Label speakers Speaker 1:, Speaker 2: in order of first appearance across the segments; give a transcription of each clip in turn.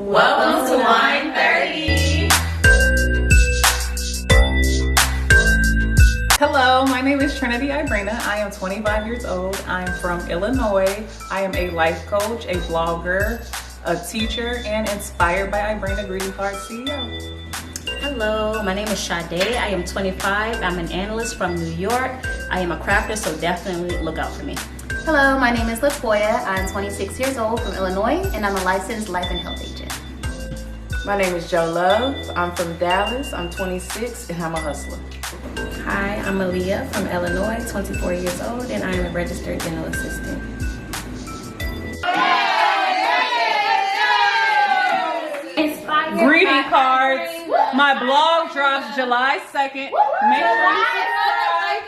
Speaker 1: Welcome to Line 30.
Speaker 2: Hello, my name is Trinity Ibrena. I am 25 years old. I'm from Illinois. I am a life coach, a blogger, a teacher, and Inspired by Ibrena Greeting Card CEO.
Speaker 1: Hello, my name is Shadae. I am 25. I'm an analyst from New York. I am a crafter, so definitely look out for me.
Speaker 3: Hello, my name is Toya. I'm 26 years old from Illinois, and I'm a licensed life and health agent.
Speaker 4: My name is Msjolove. I'm from Dallas. I'm 26 and I'm a hustler.
Speaker 5: Hi, I'm Liyah from Illinois, 24 years old, and I'm a registered dental assistant.
Speaker 2: Greeting cards. My blog drops July 2nd. Make sure you subscribe.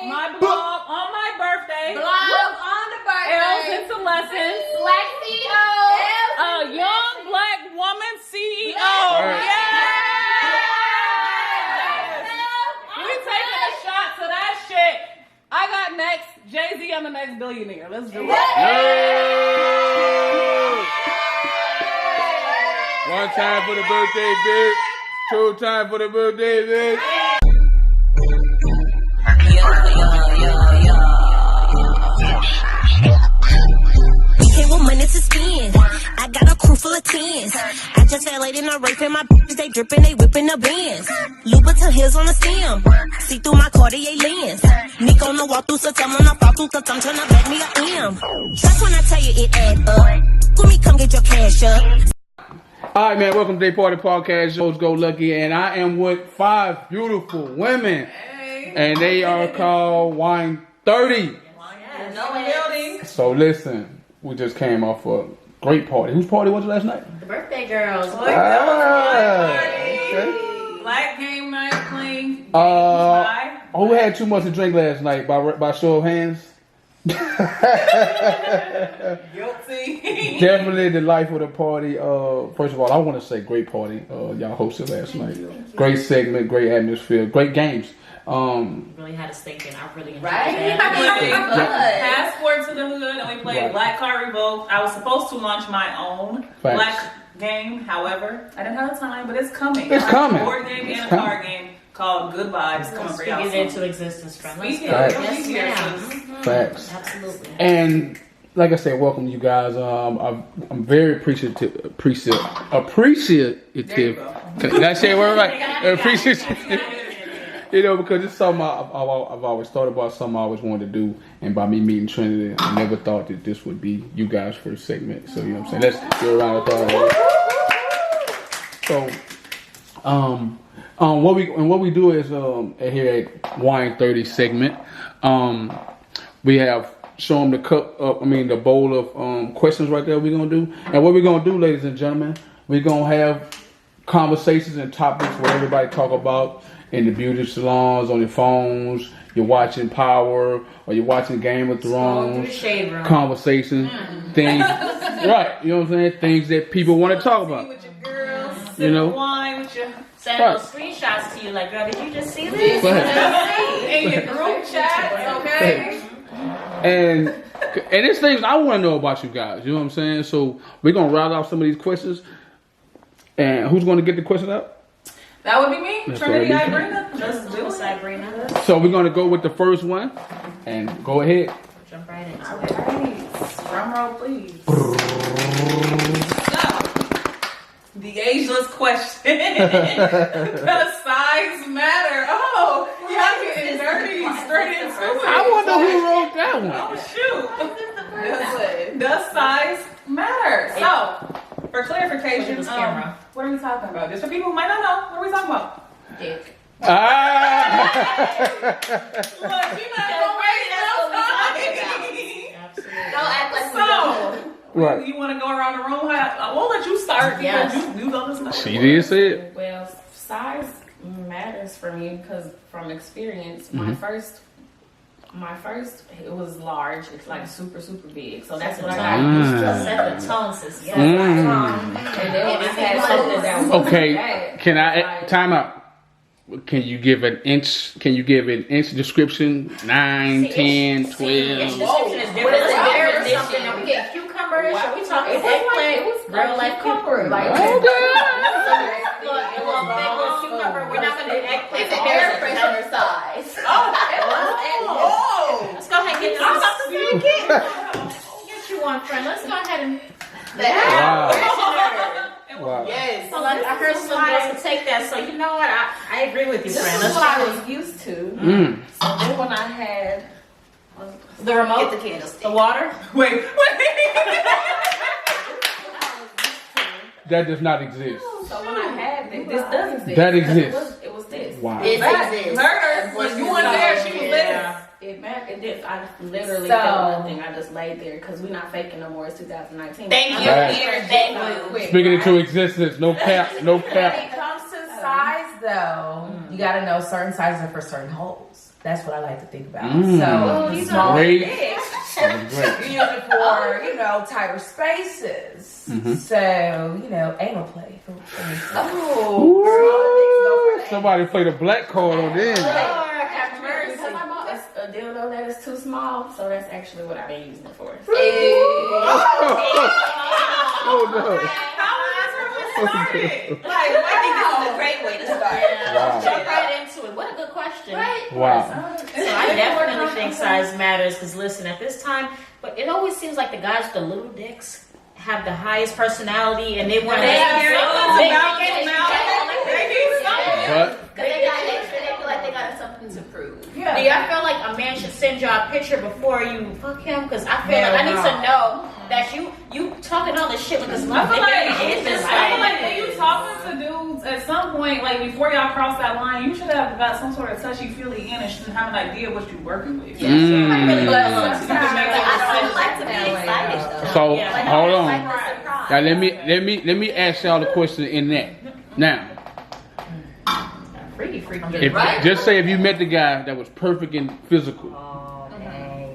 Speaker 2: My blog on my birthday.
Speaker 3: Blog on the birthday.
Speaker 2: L's into lessons.
Speaker 3: Black CEO.
Speaker 2: A young black woman CEO. Yes! We taking a shot to that shit. I got next. Jay-Z, I'm the next billionaire. Let's do it.
Speaker 6: One time for the birthday, bitch. Two times for the birthday, bitch.
Speaker 7: Came with money to spend. I got a crew full of tens. I just fell late in a rape and my bitches, they dripping, they whipping the bands. Louboutin heels on the stem. See through my Cartier lens. Nick on the wall through, so tell me I'm fall through, cause I'm trying to back me a M. That's when I tell you it add up. With me, come get your cash up.
Speaker 6: All right, man. Welcome to Day Party Podcast. Yours Go Lucky, and I am with 5 beautiful women, and they are called Wine 30. So listen, we just came off a great party. Whose party was it last night?
Speaker 1: The birthday girls.
Speaker 6: Okay.
Speaker 2: Black game night playing.
Speaker 6: Who had too much to drink last night? By show of hands.
Speaker 2: Guilty.
Speaker 6: Definitely the life of the party. First of all, I want to say great party. Y'all hosted last night. Great segment, great atmosphere, great games.
Speaker 1: Really had us thinking. I really enjoyed
Speaker 2: that. Passport to the Hood, and we played Black Card Revolt. I was supposed to launch my own black game. However, I didn't have the time, but it's coming.
Speaker 6: It's coming.
Speaker 2: A board game and a card game called Good Vibes coming for y'all.
Speaker 1: Speak it into existence, friend. Let's go.
Speaker 6: Facts.
Speaker 1: Yes, ma'am.
Speaker 6: Facts.
Speaker 1: Absolutely.
Speaker 6: And like I said, welcome you guys. I'm very appreciative. Can I say a word right? Appreciative. You know, because it's something I've always thought about, something I always wanted to do. And by me meeting Trinity, I never thought that this would be you guys' first segment. So, you know what I'm saying? Let's give a round of applause. So, what we do is here at Wine 30 segment, we have show them the bowl of questions right there we're gonna do. And what we're gonna do, ladies and gentlemen, we're gonna have conversations and topics where everybody talk about in the beauty salons, on your phones, you're watching Power, or you're watching Game of Thrones, conversations, things, right? You know what I'm saying? Things that people want to talk about.
Speaker 2: With your girls,
Speaker 6: you know,
Speaker 2: wine with your.
Speaker 1: Send those screenshots to you, like, girl, did you just see this?
Speaker 6: Go ahead.
Speaker 2: In your group chats, okay?
Speaker 6: And it's things I want to know about you guys. You know what I'm saying? So we're gonna rattle out some of these questions. And who's gonna get the question out?
Speaker 2: That would be me, Trinity Ibrena.
Speaker 1: Let's do it.
Speaker 6: So we're gonna go with the first one, and go ahead.
Speaker 1: Jump right into
Speaker 2: All
Speaker 1: it.
Speaker 2: right, drum roll, please. The ageless question. Does size matter? Oh, y'all getting dirty straight into it.
Speaker 6: I wonder who wrote that one.
Speaker 2: Oh shoot. Does size matter? So, for clarification, what are we talking about? Just for people who might not know, what are we talking about?
Speaker 1: Dick.
Speaker 2: Look, you not gonna waste no time.
Speaker 1: Absolutely.
Speaker 3: Don't act like we don't know.
Speaker 6: Right.
Speaker 2: You want to go around the room? I won't let you start because you know this stuff.
Speaker 6: She did say it.
Speaker 5: Well, size matters for me because from experience, my first it was large. It's like super big. So that's what I got used to.
Speaker 1: Set the tone, sis.
Speaker 5: And then I had something that was
Speaker 6: Okay, can I time out? Can you give an inch description? 9, 10, 12.
Speaker 1: Description is different.
Speaker 3: What is it? Something that we get cucumbers? Are we talking eggplant?
Speaker 1: real life cucumber.
Speaker 3: Like,
Speaker 1: Look, a little big little cucumber. We're not gonna do eggplant.
Speaker 3: it's an air freshener size.
Speaker 1: Let's go ahead and get this. Get you one, friend. Let's go ahead and.
Speaker 6: Wow. Wow.
Speaker 4: Yes.
Speaker 1: So like, I heard some girls would take that. So you know what? I agree with you, friend.
Speaker 5: This
Speaker 1: Let's
Speaker 5: is what
Speaker 1: try
Speaker 5: I
Speaker 1: this.
Speaker 5: was used to.
Speaker 6: Mm.
Speaker 5: So then when I had
Speaker 1: The remote,
Speaker 3: Get the candlestick.
Speaker 1: the water.
Speaker 2: Wait.
Speaker 6: That does not exist.
Speaker 5: So when I had this does exist.
Speaker 6: That exists.
Speaker 5: It was this.
Speaker 6: Wow.
Speaker 3: It exists.
Speaker 2: Murder. When you weren't there, she was there.
Speaker 5: It did. I literally
Speaker 3: So-
Speaker 5: felt nothing. I just laid there because we're not faking no more. It's 2019.
Speaker 3: Thank you,
Speaker 6: Right.
Speaker 3: dear. Thank you.
Speaker 6: Speaking into existence, no cap, no
Speaker 8: When
Speaker 6: cap.
Speaker 8: it comes to size, though, you got to know certain sizes are for certain holes. That's what I like to think about.
Speaker 6: Mm.
Speaker 8: So, the smaller
Speaker 6: Great.
Speaker 8: dicks,
Speaker 6: Great.
Speaker 8: you use it for, tighter spaces.
Speaker 6: Mhm.
Speaker 8: So, anal play. For instance.
Speaker 6: Ooh, somebody played a black card on them.
Speaker 5: Because I bought a dildo that is too small, so that's actually what I've been using it for.
Speaker 6: Oh no.
Speaker 3: I think this is a great way to start.
Speaker 6: Wow.
Speaker 1: Jump right into it. What a good question.
Speaker 6: Wow.
Speaker 1: So I definitely think size matters because listen, at this time, but it always seems like the guys with the little dicks have the highest personality and they want to.
Speaker 6: But
Speaker 3: Because they feel like they got something to prove.
Speaker 1: Do y'all feel like a man should send y'all a picture before you fuck him? Because I feel like I need to know that you talking all this shit with this
Speaker 2: I
Speaker 1: little
Speaker 2: feel
Speaker 1: dick.
Speaker 2: like,
Speaker 1: It's just
Speaker 2: I feel like when you talking to dudes, at some point, like before y'all cross that line, you should have got some sort of touchy-feely in and should have an idea what you're working with.
Speaker 1: Yeah, she might really
Speaker 6: Mm.
Speaker 1: love
Speaker 3: I don't like to be excited though.
Speaker 6: so
Speaker 3: Like,
Speaker 6: hold
Speaker 3: I
Speaker 6: on.
Speaker 3: like the surprise.
Speaker 6: Now let me ask y'all the question in that. Now,
Speaker 1: freaky.
Speaker 6: if just say if you met the guy that was perfect in physical,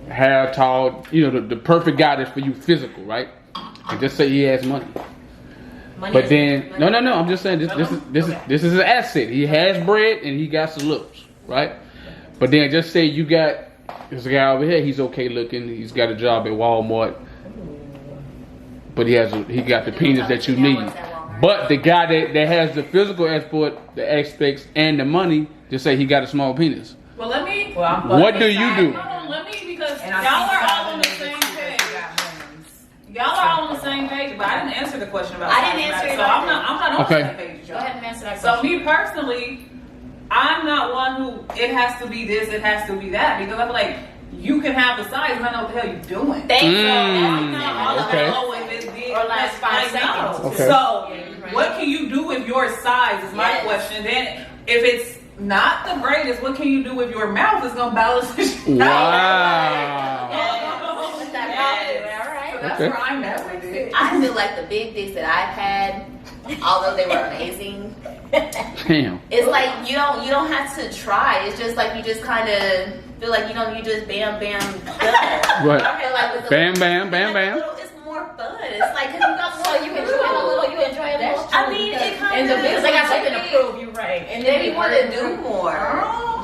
Speaker 6: hair, tall, the perfect guy that's for you physical, right? And just say he has money. But then no, I'm just saying this is an asset. He has bread and he got some looks, right? But then just say you got this guy over here. He's okay looking. He's got a job at Walmart, but he got the penis that you need. But the guy that has the physical aspects and the money, just say he got a small penis.
Speaker 2: Well, let me.
Speaker 6: What do you do?
Speaker 2: Hold on, let me because y'all are all on the same page. Y'all are all on the same page, but I didn't answer the question about.
Speaker 3: I didn't answer it
Speaker 2: so I'm not on
Speaker 6: Okay.
Speaker 2: the same page.
Speaker 1: Go ahead and answer that
Speaker 2: So
Speaker 1: question.
Speaker 2: me personally, I'm not one who it has to be this, it has to be that because I feel like you can have the size and I know what the hell you're doing.
Speaker 3: Thank you.
Speaker 6: Okay.
Speaker 1: Or last 5 seconds.
Speaker 6: Okay.
Speaker 2: So what can you do with your size is my question. Then if it's not the greatest, what can you do with your mouth? It's gonna balance the shit out.
Speaker 6: Wow.
Speaker 2: That's
Speaker 6: Okay.
Speaker 2: where I'm at with it.
Speaker 3: I feel like the big dicks that I've had, although they were amazing,
Speaker 6: Damn.
Speaker 3: it's like you don't have to try. It's just like you just kind of feel like you just bam done.
Speaker 6: Right.
Speaker 3: I feel like with the
Speaker 6: Bam, bam, bam, bam.
Speaker 3: It's more fun. It's like because you got more. You enjoy a little. You enjoy a little. I mean, it kind
Speaker 1: And
Speaker 3: of.
Speaker 1: the because they got something to prove. You right.
Speaker 3: And then you want to do more,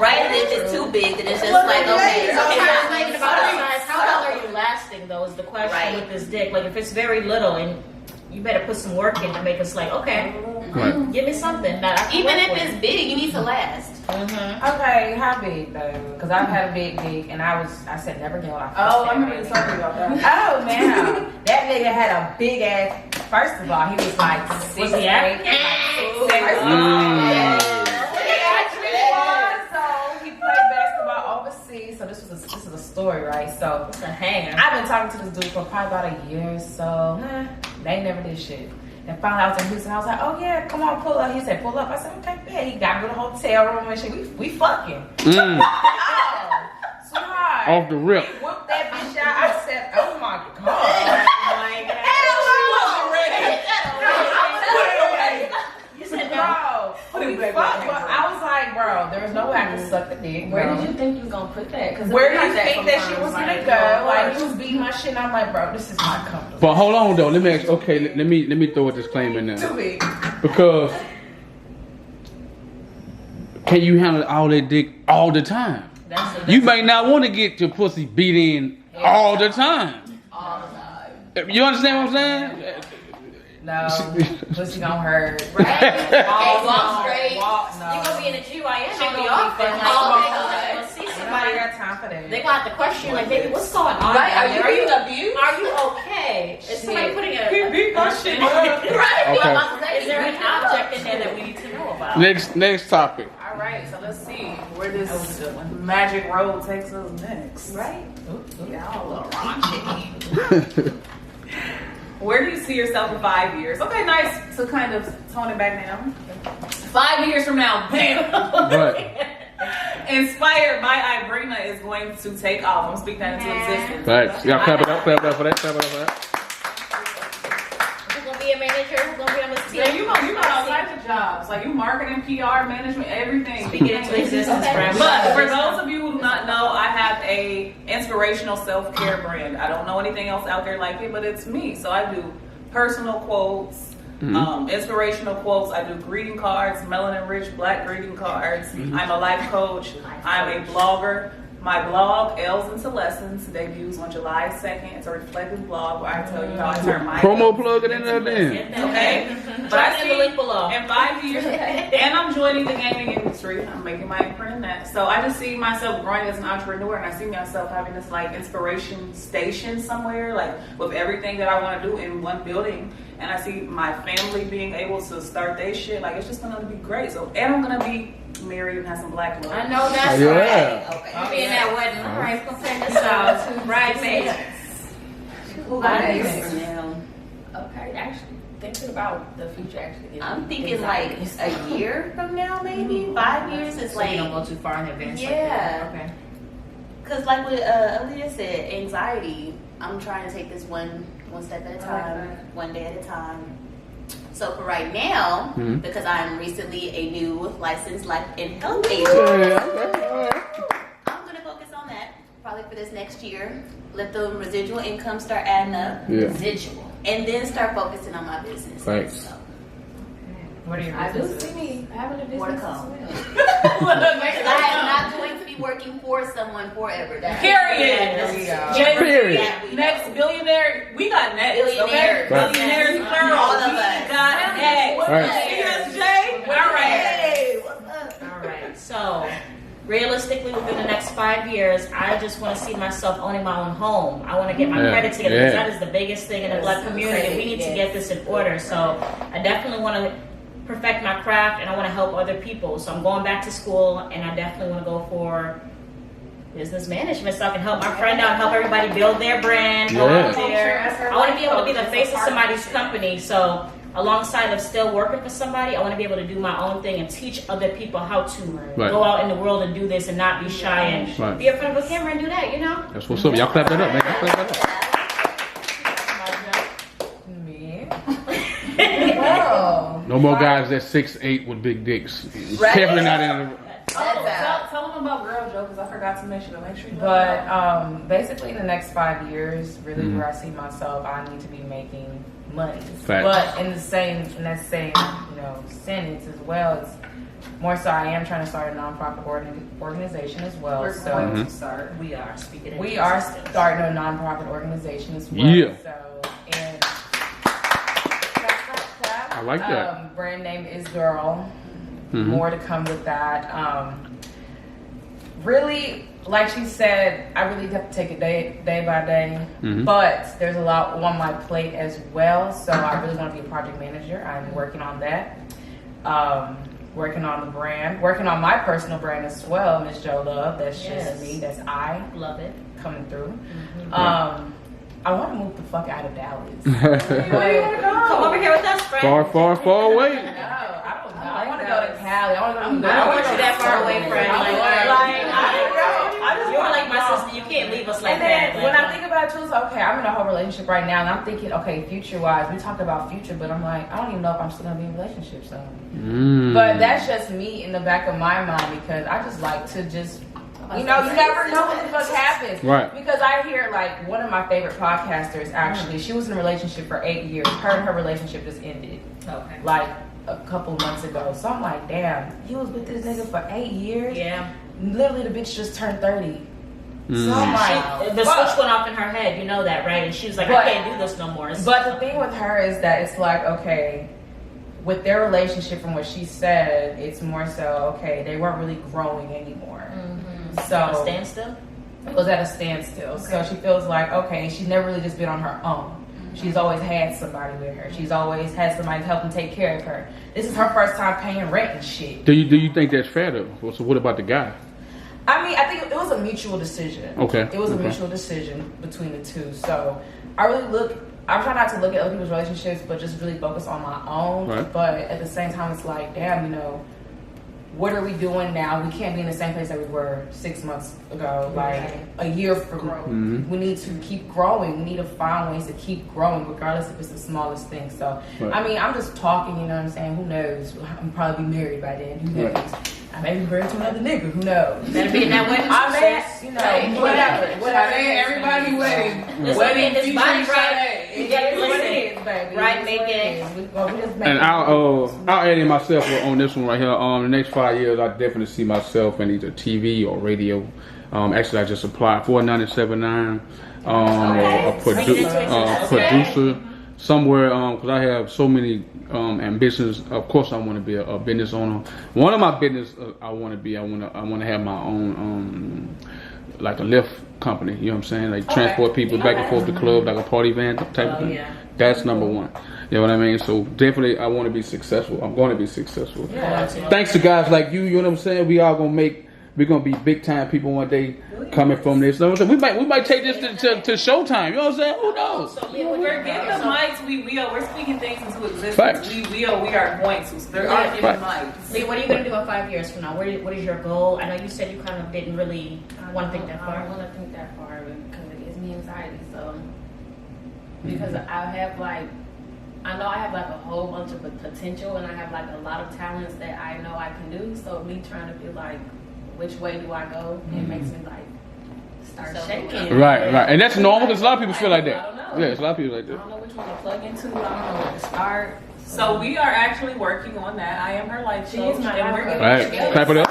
Speaker 3: right? And if it's too big, then it's just like okay.
Speaker 1: So
Speaker 3: Okay,
Speaker 1: I'm
Speaker 3: now
Speaker 1: thinking
Speaker 3: it's
Speaker 1: about the
Speaker 3: fine.
Speaker 1: size. How long are you lasting though? Is the question
Speaker 3: Right.
Speaker 1: with this dick. Like if it's very little and you better put some work in to make us like okay,
Speaker 6: Right.
Speaker 1: give me something that I can
Speaker 3: Even
Speaker 1: work
Speaker 3: if
Speaker 1: with.
Speaker 3: it's big, you need to last.
Speaker 8: Okay, how big though? Because I've had a big dick and I said never again when I first
Speaker 2: Oh,
Speaker 8: had
Speaker 2: I'm gonna
Speaker 8: it.
Speaker 2: be sorry about that.
Speaker 8: Oh man, that nigga had a big ass. First of all, he was like 6'8".
Speaker 1: Was he African?
Speaker 8: He actually was. So he played basketball overseas. So this is a story, right? So
Speaker 1: It's a hanger.
Speaker 8: I've been talking to this dude for probably about a year or so. They never did shit. And finally I was in Houston. I was like, oh yeah, come on, pull up. He said, pull up. I said, okay, yeah. He got me to the hotel room and shit. We fucking.
Speaker 6: Mm.
Speaker 8: Oh, sweetheart.
Speaker 6: Off the rip.
Speaker 8: He whooped that bitch out. I said, oh my god.
Speaker 1: You said no.
Speaker 8: Bro, we fucked, but I was like, bro, there's no way I can suck the dick.
Speaker 5: Where
Speaker 8: bro.
Speaker 5: did you think you was gonna put that? Because
Speaker 8: Where do you think that shit was gonna go? Like he was beating my shit, and I'm like, bro, this is not comfortable.
Speaker 6: But hold on though. Let me ask. Okay, let me throw a disclaimer in
Speaker 8: Too
Speaker 6: there
Speaker 8: big.
Speaker 6: because can you handle all that dick all the time? You may not want to get your pussy beat in all the time.
Speaker 3: All the time.
Speaker 6: You understand what I'm saying?
Speaker 8: No, pussy gonna hurt.
Speaker 1: Right?
Speaker 8: Walk
Speaker 1: straight.
Speaker 8: Walk, no.
Speaker 1: You're gonna be in a GYN
Speaker 8: She
Speaker 1: on the
Speaker 8: gonna be
Speaker 1: office.
Speaker 8: fucking
Speaker 1: Like,
Speaker 8: all
Speaker 1: okay,
Speaker 8: day.
Speaker 1: let's see
Speaker 8: Nobody
Speaker 1: somebody.
Speaker 8: got time for that.
Speaker 1: They're gonna have to question you, like, baby, what's going on?
Speaker 8: Right?
Speaker 1: down there?
Speaker 8: Are you abused?
Speaker 1: Are you okay? Is somebody putting a
Speaker 8: beat my shit up.
Speaker 1: right? Is there an object in there that we need to know about?
Speaker 6: Next topic.
Speaker 8: All right, so let's see where this magic road takes us next.
Speaker 1: Right?
Speaker 8: Y'all are raunchy. Where do you see yourself in 5 years? Okay, nice to kind of tone it back down. 5 years from now, bam!
Speaker 6: Right.
Speaker 8: Inspired by Ibrena is going to take off. I'm speaking that into existence.
Speaker 6: Right. Y'all clap it up for that. Clap it up for that.
Speaker 1: Who's gonna be a manager? Who's gonna be on this team?
Speaker 8: Yeah, you got all types of jobs. Like you marketing, PR, management, everything.
Speaker 1: Speak it into existence, friend.
Speaker 8: But for those of you who do not know, I have a inspirational self-care brand. I don't know anything else out there like it, but it's me. So I do personal quotes, inspirational quotes. I do greeting cards, melanin-rich black greeting cards. I'm a life coach. I'm a blogger. My blog, L's into Lessons, debuts on July 2nd. It's a reflective blog where I tell you how I turn my
Speaker 6: Promo plug it in there then.
Speaker 8: Okay, but
Speaker 1: Drop
Speaker 8: I
Speaker 1: in
Speaker 8: see
Speaker 1: the link below.
Speaker 8: in 5 years, and I'm joining the gaming industry. I'm making my imprint in that. So I just see myself growing as an entrepreneur, and I see myself having this like inspiration station somewhere, like with everything that I want to do in one building. And I see my family being able to start their shit. Like it's just gonna be great. So and I'm gonna be married and have some black love.
Speaker 1: I know that's
Speaker 6: Yeah.
Speaker 1: right. Okay. I'll be in that wedding. All right, gonna send this out to bridesmaids.
Speaker 9: Who got
Speaker 5: Nice.
Speaker 9: now?
Speaker 5: Okay, actually, thinking about the future, actually.
Speaker 9: I'm thinking like a year from now, maybe 5 years. It's
Speaker 1: So
Speaker 9: like
Speaker 1: you don't go too far in advance.
Speaker 9: Yeah.
Speaker 1: Like that. Okay.
Speaker 9: Because like what Liyah said, anxiety. I'm trying to take this one step at a time, one day at a time. So for right now, because I'm recently a new licensed life and health agent, I'm gonna focus on that probably for this next year. Let the residual income start adding up,
Speaker 1: Residual.
Speaker 9: and then start focusing on my business.
Speaker 6: Thanks.
Speaker 9: So,
Speaker 8: What are your
Speaker 5: I do
Speaker 8: businesses?
Speaker 5: see me having a business
Speaker 9: More to
Speaker 5: as
Speaker 9: come.
Speaker 5: well.
Speaker 9: because I am not going to be working for someone forever. That's
Speaker 8: Period.
Speaker 9: That's-
Speaker 8: There we go.
Speaker 6: Period.
Speaker 9: Yeah, we
Speaker 8: Next
Speaker 9: know.
Speaker 8: billionaire, we got next. Okay?
Speaker 9: Billionaires.
Speaker 6: Right.
Speaker 8: Billionaires plural.
Speaker 9: All of
Speaker 8: We
Speaker 9: us.
Speaker 8: got next.
Speaker 6: Right.
Speaker 8: CSJ. All right.
Speaker 9: Hey, what's up?
Speaker 1: All right. So, realistically, within the next 5 years, I just want to see myself owning my own home. I want to get my credit together because that is the biggest thing in the Black community. We need to get this in order. So, I definitely want to perfect my craft and I want to help other people. So, I'm going back to school and I definitely want to go for business management so I can help my friend out, help everybody build their brand, go out there. I want to be able to be the face of somebody's company. So alongside of still working for somebody, I want to be able to do my own thing and teach other people how to go out in the world and do this and not be shy and be in front of a camera and do that, you know?
Speaker 6: That's what's up. Y'all clap that up, man. Y'all clap that up.
Speaker 8: Me. Well,
Speaker 6: No more guys that 6'8" with big dicks.
Speaker 9: Right.
Speaker 6: Definitely not in the.
Speaker 8: tell them about girl joke because I forgot to mention it. Make sure you know. But basically, in the next 5 years, really where I see myself, I need to be making money.
Speaker 6: Facts.
Speaker 8: But in that same sentence as well, it's more so I am trying to start a nonprofit organization as well.
Speaker 9: We're
Speaker 8: so
Speaker 9: going to start.
Speaker 1: We are speaking.
Speaker 8: we are starting a nonprofit organization as well.
Speaker 6: Yeah.
Speaker 8: So and
Speaker 6: I like that.
Speaker 8: Brand name is Girl. More to come with that. Really, like she said, I really have to take it day by day. But there's a lot on my plate as well. So I really want to be a project manager. I'm working on that. Working on the brand. Working on my personal brand as well, msjolove. That's just me. That's I.
Speaker 1: Love it.
Speaker 8: Coming through. I want to move the fuck out of Dallas.
Speaker 1: Where you want to go? Come over here with us, friend.
Speaker 6: Far away.
Speaker 8: No, I don't know. I want to go to Cali. I want to go to
Speaker 1: I don't want you that far away, friend. You're like my sister. You can't leave us like
Speaker 8: and then
Speaker 1: that.
Speaker 8: when I think about it too, it's okay, I'm in a whole relationship right now, and I'm thinking, okay, future-wise, we talk about future, but I'm like, I don't even know if I'm still gonna be in a relationship soon. But that's just me in the back of my mind because I just like to just, you never know what the fuck happens.
Speaker 6: Right.
Speaker 8: Because I hear like one of my favorite podcasters actually, she was in a relationship for 8 years. Her and her relationship just ended.
Speaker 1: Okay.
Speaker 8: Like a couple months ago. So I'm like, damn, you was with this nigga for 8 years?
Speaker 1: Yeah.
Speaker 8: Literally the bitch just turned 30.
Speaker 1: The switch went off in her head, you know that, right? And she was like, I can't do this no more.
Speaker 4: But the thing with her is that it's like, okay, with their relationship, from what she said, it's more so, okay, they weren't really growing anymore. So
Speaker 1: a standstill?
Speaker 4: It was at a standstill. Okay. So she feels like, okay, she's never really just been on her own. She's always had somebody with her. She's always had somebody to help and take care of her. This is her first time paying rent and shit.
Speaker 6: Do you think that's fair though? So what about the guy?
Speaker 4: I mean, I think it was a mutual decision.
Speaker 6: Okay.
Speaker 4: It was a mutual decision between the two. So I try not to look at other people's relationships, but just really focus on my own.
Speaker 6: Right.
Speaker 4: But at the same time, it's like, damn, you know, what are we doing now? We can't be in the same place that we were 6 months ago, like a year from. We need to keep growing. We need to find ways to keep growing, regardless if it's the smallest thing. So, I mean, I'm just talking, you know what I'm saying? Who knows? I'll probably be married by then. Who knows? I may be married to another nigga. Who knows?
Speaker 1: Better be in that wedding.
Speaker 4: You know, whatever.
Speaker 8: Everybody wedding.
Speaker 1: Wedding
Speaker 8: featuring
Speaker 1: Shadae.
Speaker 8: Shadae.
Speaker 1: Yeah, listen,
Speaker 4: baby.
Speaker 1: right, make it.
Speaker 6: And I'll add in myself on this one right here. The next 5 years, I definitely see myself in either TV or radio. Actually, I just applied for a 97.9 producer somewhere, because I have so many ambitions. Of course, I want to be a business owner. One of my business I want to have my own like a Lyft company. You know what I'm saying? Like transport people back and forth to club, like a party van type of thing.
Speaker 1: Yeah.
Speaker 6: That's number one. You know what I mean? So definitely, I want to be successful. I'm going to be successful.
Speaker 1: Yeah.
Speaker 6: Thanks to guys like you. You know what I'm saying? We all we're gonna be big time people one day coming from this. You know what I'm saying? We might take this to Showtime. You know what I'm saying? Who knows?
Speaker 8: So we're getting the mics. We're speaking things into existence.
Speaker 6: Facts.
Speaker 8: We are going to. So there are getting mics.
Speaker 1: Liyah, what are you going to do in 5 years from now? What is your goal? I know you said you kind of didn't really want to think that far.
Speaker 5: I don't want to think that far because it gives me anxiety. So because I know I have like a whole bunch of potential, and I have like a lot of talents that I know I can do. So me trying to feel like, which way do I go? It makes me like start shaking.
Speaker 6: Right. And that's normal because a lot of people feel like that.
Speaker 5: I don't know.
Speaker 6: Yeah, it's a lot of people like
Speaker 5: I
Speaker 6: that.
Speaker 5: don't know which one to plug into. I don't know where to start.
Speaker 8: So we are actually working on that. I am her life
Speaker 5: She
Speaker 8: coach,
Speaker 5: is my
Speaker 8: and
Speaker 5: life
Speaker 8: we're
Speaker 5: coach.
Speaker 8: getting
Speaker 6: All right,
Speaker 8: together.
Speaker 6: clap it up.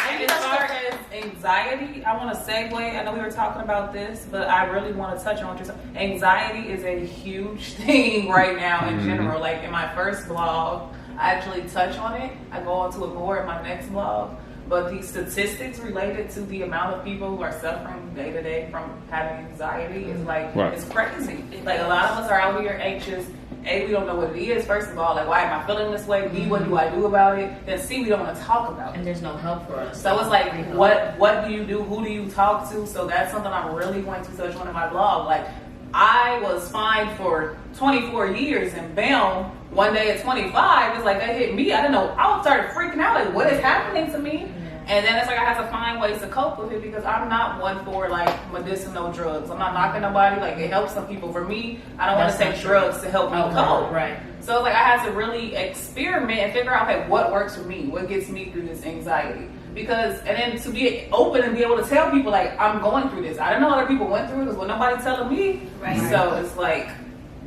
Speaker 8: And as far as anxiety, I want to segue. I know we were talking about this, but I really want to touch on what you're saying. Anxiety is a huge thing right now in general. Like in my first blog, I actually touch on it. I go into it more in my next blog. But the statistics related to the amount of people who are suffering day to day from having anxiety is it's crazy. Like a lot of us are out here anxious. A, we don't know what it is. First of all, like, why am I feeling this way? B, what do I do about it? Then C, we don't want to talk about it.
Speaker 1: And there's no help for us.
Speaker 8: So it's like, what do you do? Who do you talk to? So that's something I'm really going to touch on in my blog. Like, I was fine for 24 years, and bam, one day at 25, it's like that hit me. I don't know. I started freaking out. Like, what is happening to me? And then it's like I have to find ways to cope with it because I'm not one for like medicinal drugs. I'm not knocking nobody. Like it helps some people. For me, I don't want to take drugs to help me cope.
Speaker 1: Right.
Speaker 8: So it's like I had to really experiment and figure out, okay, what works for me? What gets me through this anxiety? Because, and then to be open and be able to tell people like, I'm going through this. I don't know other people went through it because nobody's telling me.
Speaker 1: Right.
Speaker 8: So it's like,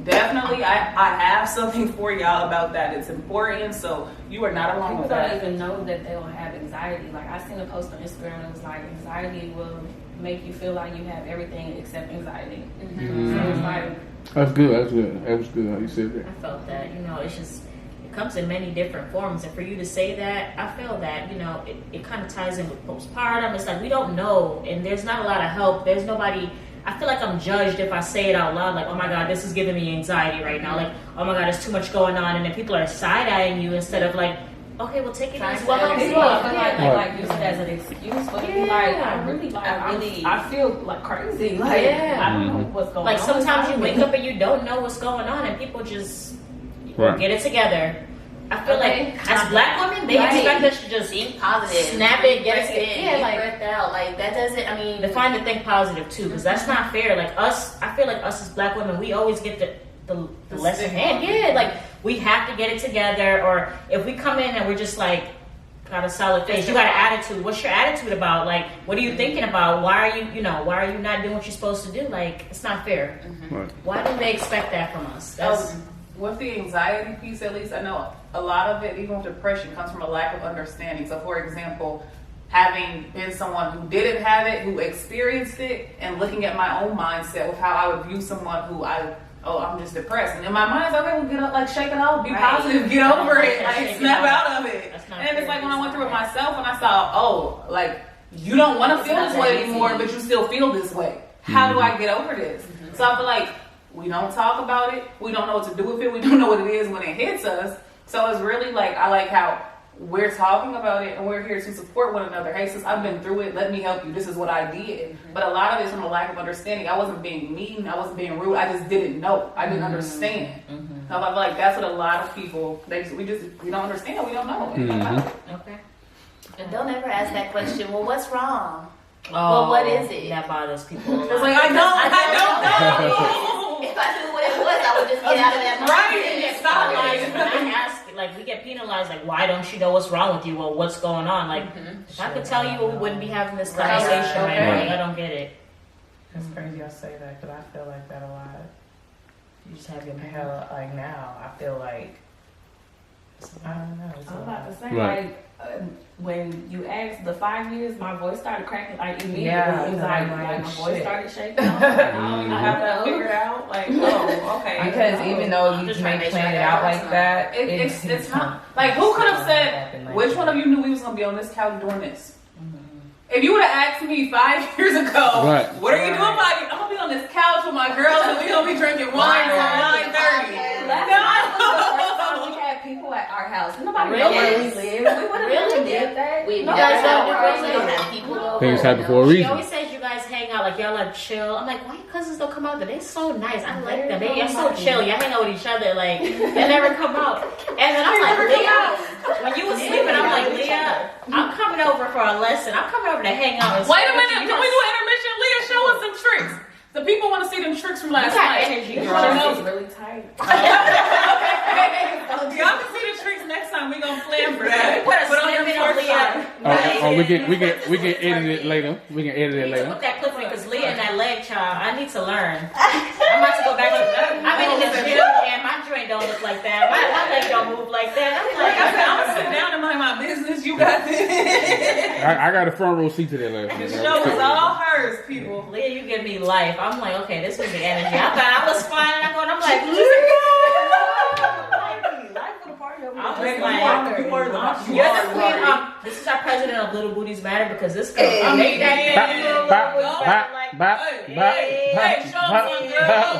Speaker 8: definitely, I have something for y'all about that. It's important, so you are not alone
Speaker 5: People
Speaker 8: with
Speaker 5: don't
Speaker 8: that.
Speaker 5: even know that they will have anxiety. Like I seen a post on Instagram and it was like, anxiety will make you feel like you have everything except anxiety. So it's like,
Speaker 6: That's good. That was good how you said that.
Speaker 1: I felt that. You know, it's just, it comes in many different forms. And for you to say that, I feel that, you know, it kind of ties in with postpartum. It's like we don't know, and there's not a lot of help. There's nobody. I feel like I'm judged if I say it out loud, like, oh my God, this is giving me anxiety right now. Like, oh my God, there's too much going on. And then people are side-eyeing you instead of like, okay, well, take it easy. Well, help
Speaker 5: people like use it as an excuse, but I feel like crazy. Like, I don't know what's going on.
Speaker 1: Like, sometimes you wake up and you don't know what's going on, and people just get it together. I feel like as black women, they expect us to just
Speaker 9: think positive,
Speaker 1: snap it, get it
Speaker 9: together, breath out. Like that doesn't. I mean,
Speaker 1: define the think positive too, because that's not fair. Like us, I feel like us as black women, we always get the lesson hand. Yeah, like we have to get it together. Or if we come in and we're just like got a solid face, you got an attitude. What's your attitude about? Like, what are you thinking about? Why are you why are you not doing what you're supposed to do? Like, it's not fair.
Speaker 6: Right.
Speaker 1: Why do they expect that from us? That's
Speaker 8: with the anxiety piece, at least I know a lot of it, even with depression, comes from a lack of understanding. So, for example, having been someone who didn't have it, who experienced it, and looking at my own mindset with how I would view someone who I'm just depressed. And in my mind, it's okay, well, get up, like, shake it off, be positive, get over it, like, snap out of it. And it's like when I went through it myself and I saw, like, you don't want to feel this way anymore, but you still feel this way. How do I get over this? So I feel like we don't talk about it. We don't know what to do with it. We don't know what it is when it hits us. So it's really like, I like how we're talking about it and we're here to support one another. Hey, sis, I've been through it. Let me help you. This is what I did. But a lot of it's from a lack of understanding. I wasn't being mean. I wasn't being rude. I just didn't know. I didn't understand. So I feel like that's what a lot of people, we don't understand. We don't know.
Speaker 1: Okay.
Speaker 9: And don't ever ask that question, well, what's wrong? Well, what is it?
Speaker 1: That bothers people.
Speaker 8: It's like, I don't know.
Speaker 9: If I knew what it was, I would just get out of that moment.
Speaker 1: Right. When I ask, like, we get penalized, like, why don't you know what's wrong with you? Well, what's going on? Like, if I could tell you, we wouldn't be having this conversation right now. Like, I don't get it.
Speaker 4: It's crazy I say that because I feel like that a lot.
Speaker 1: You just have your
Speaker 4: Hell, like now, I feel like, I don't know.
Speaker 5: I'm about to say,
Speaker 6: Right.
Speaker 5: like, when you asked the 5 years, my voice started cracking, like, immediately.
Speaker 4: Yeah,
Speaker 5: It was like my voice
Speaker 4: shit.
Speaker 5: started shaking. I have that figured out. Like, oh, okay.
Speaker 4: Because even though you may plan it out like that,
Speaker 8: It's not. Like, who could have said, which one of you knew we was going to be on this couch doing this? If you would have asked me 5 years ago, what are you doing, Bobby? I'm going to be on this couch with my girls and we're going to be drinking wine till 9:30.
Speaker 5: We had people at our house. Nobody knew where we lived. We would have never did that.
Speaker 9: We
Speaker 5: Nobody
Speaker 9: guys
Speaker 5: know
Speaker 9: have
Speaker 5: where we
Speaker 9: don't
Speaker 5: lived.
Speaker 9: have people over.
Speaker 6: Things happen for a
Speaker 1: She
Speaker 6: reason.
Speaker 1: always says you guys hang out, like, y'all are chill. I'm like, why your cousins don't come out? They're so nice. I like them. You're so chill. Y'all hang out with each other. Like, they never come out. And then I'm like, Liyah, when you were sleeping, I'm like, Liyah, I'm coming over for a lesson. I'm coming over to hang out.
Speaker 8: Wait a minute. Can we do an intermission? Liyah, show us some tricks. The people want to see them tricks from last night.
Speaker 1: Energy,
Speaker 5: Your
Speaker 1: girl.
Speaker 5: nose is really tight.
Speaker 8: Y'all can see the tricks next time. We gonna plan for that.
Speaker 1: Put a
Speaker 8: Put on your
Speaker 1: snippet of
Speaker 8: torch
Speaker 1: Liyah.
Speaker 6: We can edit it later. We can edit it later.
Speaker 1: Put that clip in because Liyah and that leg, child, I need to learn. I'm about to go back to I've been in the gym and my joint don't look like that. My leg don't move like that. I'm
Speaker 8: Like I
Speaker 1: like,
Speaker 8: said, I'm gonna sit down and mind my business. You got this.
Speaker 6: I got a front row seat to that last
Speaker 8: The
Speaker 6: night.
Speaker 8: show is all hers, people.
Speaker 1: Liyah, you give me life. I'm like, okay, this was the energy. I thought I was fine and I'm like, you're the queen. This is our president of Little Booties Matter because this girl made that.
Speaker 8: Hey, show them, girl.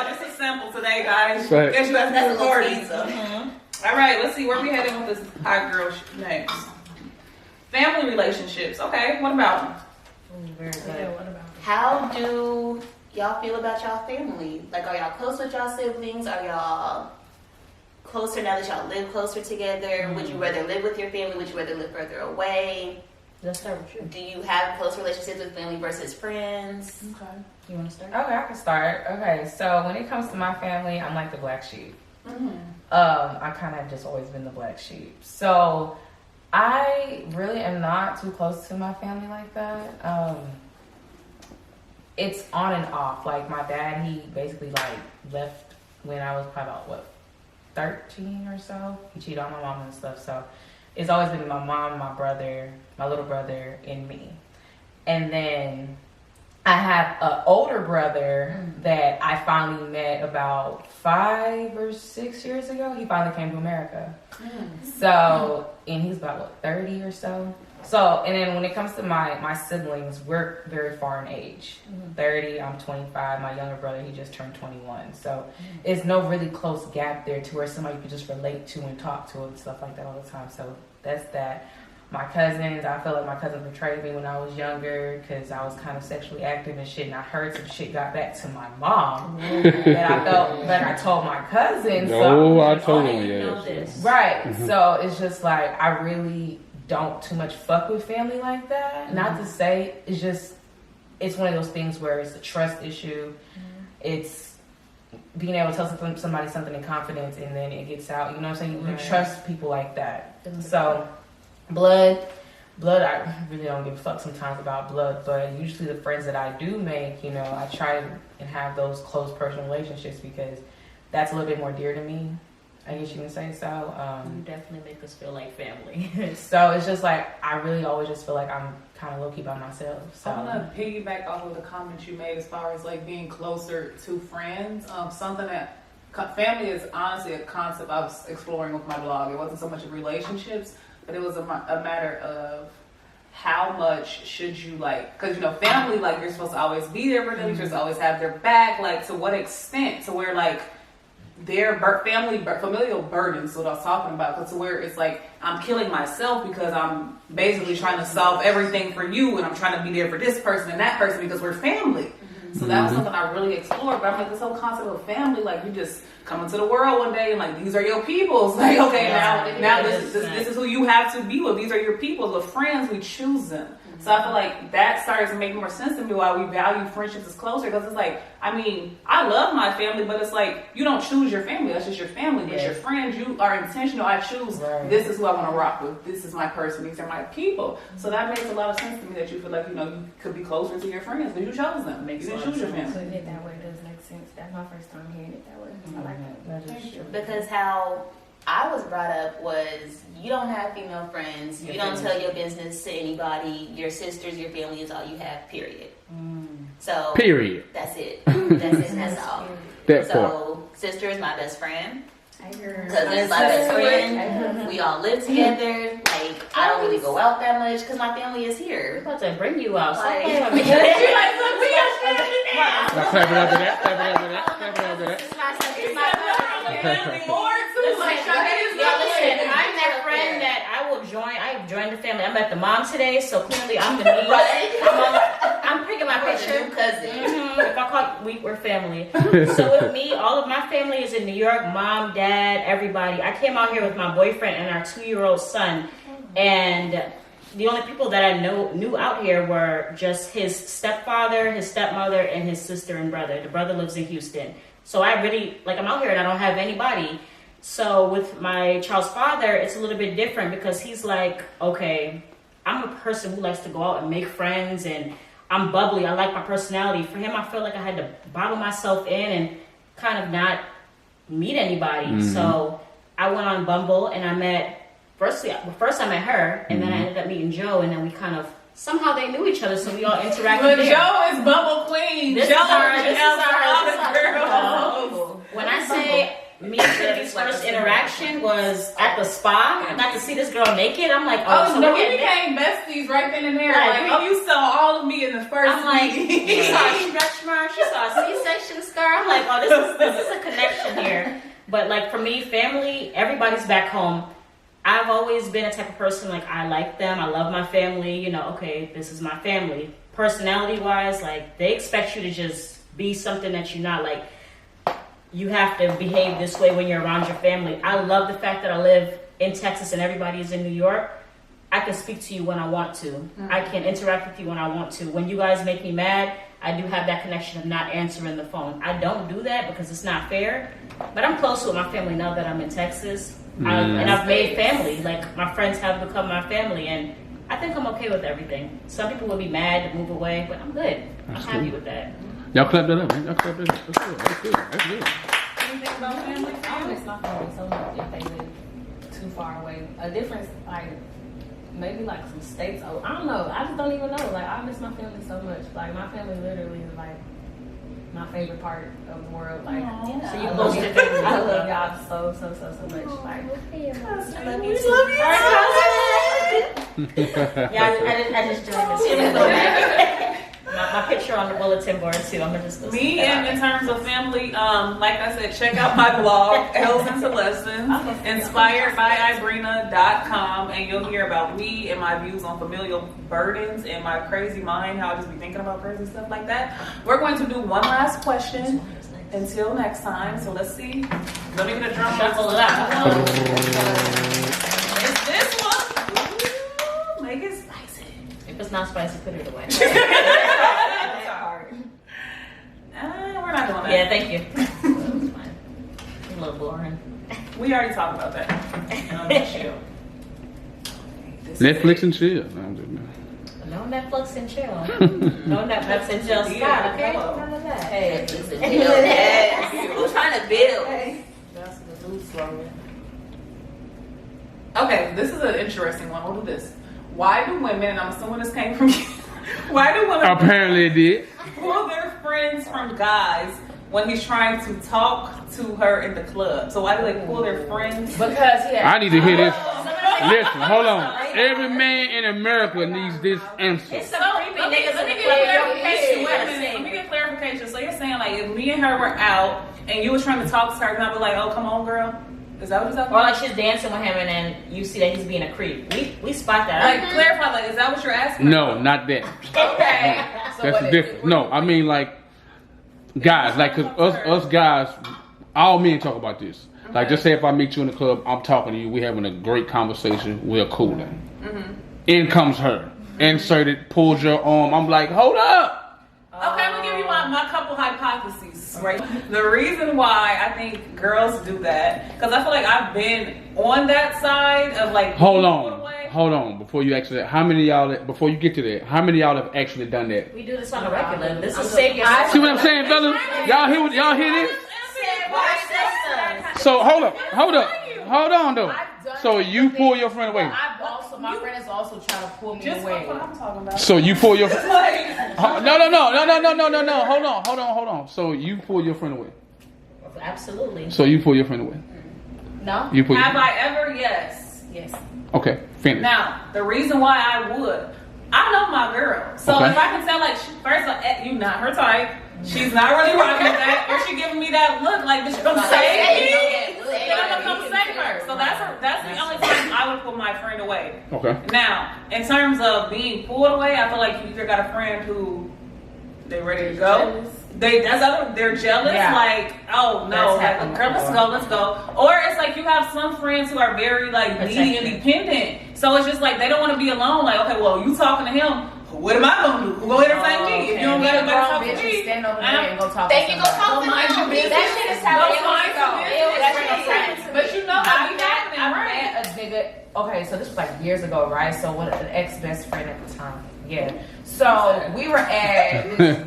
Speaker 8: Just a sample today, guys. Guess you have to record. All right, let's see where we heading with this hot girl next. Family relationships. Okay, what about them?
Speaker 1: Very good.
Speaker 9: How do y'all feel about y'all family? Like, are y'all close with y'all siblings? Are y'all closer now that y'all live closer together? Would you rather live with your family? Would you rather live further away?
Speaker 1: Let's start with you.
Speaker 9: Do you have close relationships with family versus friends?
Speaker 1: Okay. You want to start?
Speaker 4: Okay, I can start. Okay, so when it comes to my family, I'm like the black sheep. I kind of just always been the black sheep. So I really am not too close to my family like that. It's on and off. Like my dad, he basically like left when I was probably about 13 or so. He cheated on my mom and stuff. So it's always been my mom, my brother, my little brother, and me. And then I have an older brother that I finally met about 5 or 6 years ago. He finally came to America. So, and he's about 30 or so. So, and then when it comes to my siblings, we're very far in age. 30, I'm 25. My younger brother, he just turned 21. So it's no really close gap there to where somebody you could just relate to and talk to and stuff like that all the time. So that's that. My cousins, I feel like my cousins betrayed me when I was younger because I was kind of sexually active and shit, and I heard some shit got back to my mom that I felt like I told my cousins.
Speaker 6: No, I told him, yes.
Speaker 4: Right. So it's just like I really don't too much fuck with family like that. Not to say it's one of those things where it's a trust issue. It's being able to tell somebody something in confidence and then it gets out. You know what I'm saying? You trust people like that. So blood, I really don't give a fuck sometimes about blood, but usually the friends that I do make, you know, I try and have those close personal relationships because that's a little bit more dear to me. I guess you can say so.
Speaker 1: You definitely make us feel like family.
Speaker 4: So it's just like I really always just feel like I'm kind of low key by myself. So
Speaker 2: I want to piggyback off of the comment you made as far as like being closer to friends. Something that family is honestly a concept I was exploring with my blog. It wasn't so much of relationships, but it was a matter of how much should you like, because you know family, like you're supposed to always be there for them, you're supposed to always have their back, like to what extent, to where like their familial burdens, what I was talking about, but to where it's like I'm killing myself because I'm basically trying to solve everything for you, and I'm trying to be there for this person and that person because we're family. So that was something I really explored. But I'm like, this whole concept of family, like you just come into the world one day and like these are your peoples. Like, okay, now this is who you have to be with. These are your peoples. With friends, we choose them. So I feel like that started to make more sense to me why we value friendships as closer. Because it's like, I mean, I love my family, but it's like you don't choose your family. That's just your family. But your friends, you are intentional. I choose. This is who I want to rock with. This is my person. These are my people. So that makes a lot of sense to me that you feel like, you know, you could be closer to your friends because you chose them. You didn't choose your family.
Speaker 5: Putting it that way does make sense. That's my first time hearing it that way. I like that.
Speaker 4: That is true.
Speaker 9: Because how I was brought up was you don't have female friends. You don't tell your business to anybody. Your sisters, your family is all you have, period. So
Speaker 6: Period.
Speaker 9: That's it. That's it. That's all.
Speaker 6: That
Speaker 9: So
Speaker 6: part.
Speaker 9: sister is my best friend.
Speaker 5: Cousin
Speaker 9: Cousin is my best friend. We all live together. Like I don't really go out that much because my family is here.
Speaker 1: I'm about to bring you out. Stop
Speaker 9: Like-
Speaker 1: playing with me.
Speaker 6: Now clap it up to that. Clap it up to that. Clap it up to that.
Speaker 9: It's my family.
Speaker 2: More too. Like Shadae is
Speaker 1: Yeah, listen, I'm that friend that I will join. I joined the family. I met the mom today, so clearly I'm the niece. I'm picking my picture.
Speaker 9: New cousin.
Speaker 1: If I call it we're family. So with me, all of my family is in New York. Mom, dad, everybody. I came out here with my boyfriend and our 2-year-old son, and the only people that I knew out here were just his stepfather, his stepmother, and his sister and brother. The brother lives in Houston. So I really, like, I'm out here and I don't have anybody. So with my child's father, it's a little bit different because he's like, okay, I'm a person who likes to go out and make friends, and I'm bubbly. I like my personality. For him, I feel like I had to bottle myself in and kind of not meet anybody. So I went on Bumble and I met, first I met her, and then I ended up meeting Joe, and then we kind of, somehow they knew each other, so we all interacted
Speaker 2: But
Speaker 1: there.
Speaker 2: Joe is Bumble Queen.
Speaker 1: This
Speaker 2: Joe
Speaker 1: is our
Speaker 2: girl.
Speaker 1: When I say me and Trinity's first interaction was at the spa, I got to see this girl naked. I'm like,
Speaker 2: Oh,
Speaker 1: so
Speaker 2: no,
Speaker 1: we're
Speaker 2: we
Speaker 1: getting naked.
Speaker 2: became besties right then and there.
Speaker 1: Like,
Speaker 2: Like, you saw all of me in the first
Speaker 1: I'm like,
Speaker 2: meeting.
Speaker 1: she saw a stretch mark, she saw a C-section scar. I'm like, oh, this is a connection here. But like for me, family, everybody's back home. I've always been a type of person, like I like them, I love my family, you know, okay, this is my family. Personality wise, like they expect you to just be something that you're not. Like you have to behave this way when you're around your family. I love the fact that I live in Texas and everybody is in New York. I can speak to you when I want to. I can interact with you when I want to. When you guys make me mad, I do have that connection of not answering the phone. I don't do that because it's not fair, but I'm close with my family now that I'm in Texas. And I've made family. Like my friends have become my family, and I think I'm okay with everything. Some people will be mad to move away, but I'm good. I'm happy with that.
Speaker 6: Y'all clap that up, man. Y'all clap that up. That's good. That's good. That's good.
Speaker 5: Anything about family? I miss my family so much if they live too far away. A difference, like maybe like some states. I don't know. I just don't even know. Like I miss my family so much. Like my family literally is like my favorite part of the world. Like
Speaker 1: So you
Speaker 5: I
Speaker 1: close
Speaker 5: love
Speaker 1: to
Speaker 5: y'all.
Speaker 1: family.
Speaker 5: I love y'all so much. Like
Speaker 9: I love you too.
Speaker 1: Yeah, I just joined this. My picture on the bulletin board too. I'm gonna just listen
Speaker 8: Me,
Speaker 1: to that.
Speaker 8: and in terms of family, like I said, check out my blog, L's into Lessons, inspiredbyibrenacards.com, and you'll hear about me and my views on familial burdens and my crazy mind, how I just be thinking about crazy stuff like that. We're going to do one last question until next time. So let's see. Don't even a drum
Speaker 1: Shuffle it out.
Speaker 8: It's this one. Ooh, make it spicy.
Speaker 1: If it's not spicy, put it away.
Speaker 8: We're not doing that.
Speaker 1: Yeah, thank you. It's fine. A little boring.
Speaker 8: We already talked about that. Chill.
Speaker 6: Netflix and chill. No, I'm just,
Speaker 1: No Netflix and chill. No Netflix and chill. Scott, okay? None of that.
Speaker 9: Hey, listen, who's trying to build?
Speaker 5: that's the loose
Speaker 8: Okay, this is an interesting one. We'll do this. Why do women, and I'm assuming this came from you, why do women
Speaker 6: Apparently it did.
Speaker 8: pull their friends from guys when he's trying to talk to her in the club? So why do they pull their friends?
Speaker 4: Because
Speaker 6: I need to hear this. Listen, hold on. Every man in America needs this answer.
Speaker 1: It's some creepy niggas in the
Speaker 8: Let me get clarification. So you're saying like if me and her were out and you was trying to talk to her and I'd be like, oh, come on, girl. Is that what you're talking
Speaker 1: Or
Speaker 8: about?
Speaker 1: like she's dancing with him and then you see that he's being a creep. We spot that.
Speaker 8: Like, clarify, like, is that what you're asking?
Speaker 6: No, not that.
Speaker 4: okay, so
Speaker 6: That's
Speaker 4: what
Speaker 6: different. No, I mean like guys, like 'cause us guys, all men talk about this. Like just say if I meet you in the club, I'm talking to you, we having a great conversation, we're cooling. In comes her, inserted, pulls your arm. I'm like, hold up.
Speaker 8: Okay, I'm gonna give you my couple hypotheses, right? The reason why I think girls do that, because I feel like I've been on that side of like.
Speaker 6: Hold on. Before you actually, how many of y'all? Before you get to that, how many of y'all have actually done that?
Speaker 1: We do this on a regular. This is savior.
Speaker 6: See what I'm saying, fellas? Y'all hear this? So hold up. Hold on though. So you pull your friend away.
Speaker 4: My friend is also trying to pull me
Speaker 8: Just
Speaker 4: away.
Speaker 8: what I'm talking about.
Speaker 6: So you pull your no. Hold on. So you pull your friend away.
Speaker 1: Absolutely.
Speaker 6: So you pull your friend away.
Speaker 4: No.
Speaker 6: You pull.
Speaker 8: Have I ever? Yes.
Speaker 6: Okay. Finish.
Speaker 8: Now the reason why I would, I know my girl, so
Speaker 6: Okay.
Speaker 8: if I can tell like first of all, you not her type. She's not really rocking with that, or she giving me that look like, bitch, come save me. Then I'm gonna come save her. So that's the only time I would pull my friend away.
Speaker 6: Okay.
Speaker 8: Now, in terms of being pulled away, I feel like you either got a friend who they're ready to go. They're jealous.
Speaker 4: Yeah.
Speaker 8: Like, oh no,
Speaker 4: That's
Speaker 8: like,
Speaker 4: happened
Speaker 8: girl, let's go. Or it's like you have some friends who are very like needy and dependent. So it's just like they don't want to be alone. Like, okay, well, you talking to him. What am I gonna do? Who gonna entertain me? If you don't got to talk to me,
Speaker 4: stand over there and go talk
Speaker 9: They
Speaker 4: to
Speaker 9: can go talk to
Speaker 8: mind your
Speaker 9: them.
Speaker 8: business.
Speaker 9: That shit is how it
Speaker 8: But you know how you happening,
Speaker 4: I
Speaker 8: right?
Speaker 4: met a nigga. Okay, so this was like years ago, right? So what an ex best friend at the time. Yeah. So we were at this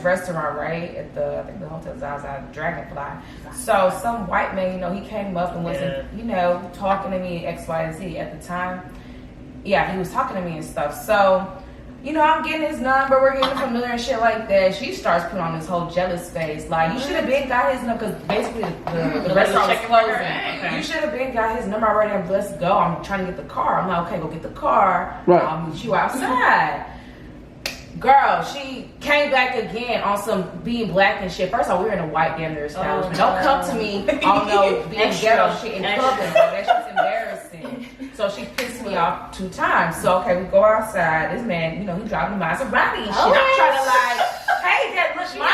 Speaker 4: restaurant, right? At the I think the Hotel Zaza Dragonfly. So some white man, he came up and wasn't, talking to me X, Y, and Z at the time. Yeah, he was talking to me and stuff. So, I'm getting his number, we're getting familiar and shit like that. She starts putting on this whole jealous face. Like, you should have been got his number, because basically the restaurant was closing.
Speaker 1: Okay.
Speaker 4: You should have been got his number already, and let's go. I'm trying to get the car. I'm like, okay, go get the car.
Speaker 6: Right.
Speaker 4: I'll meet you outside. Girl, she came back again on some being black and shit. First of all, we're in a white gender establishment. Don't come to me on no being ghetto shit in public. That shit's embarrassing. So she pissed me off 2 times. So, okay, we go outside. This man, he driving a Maserati and shit. I'm trying to hey, that look my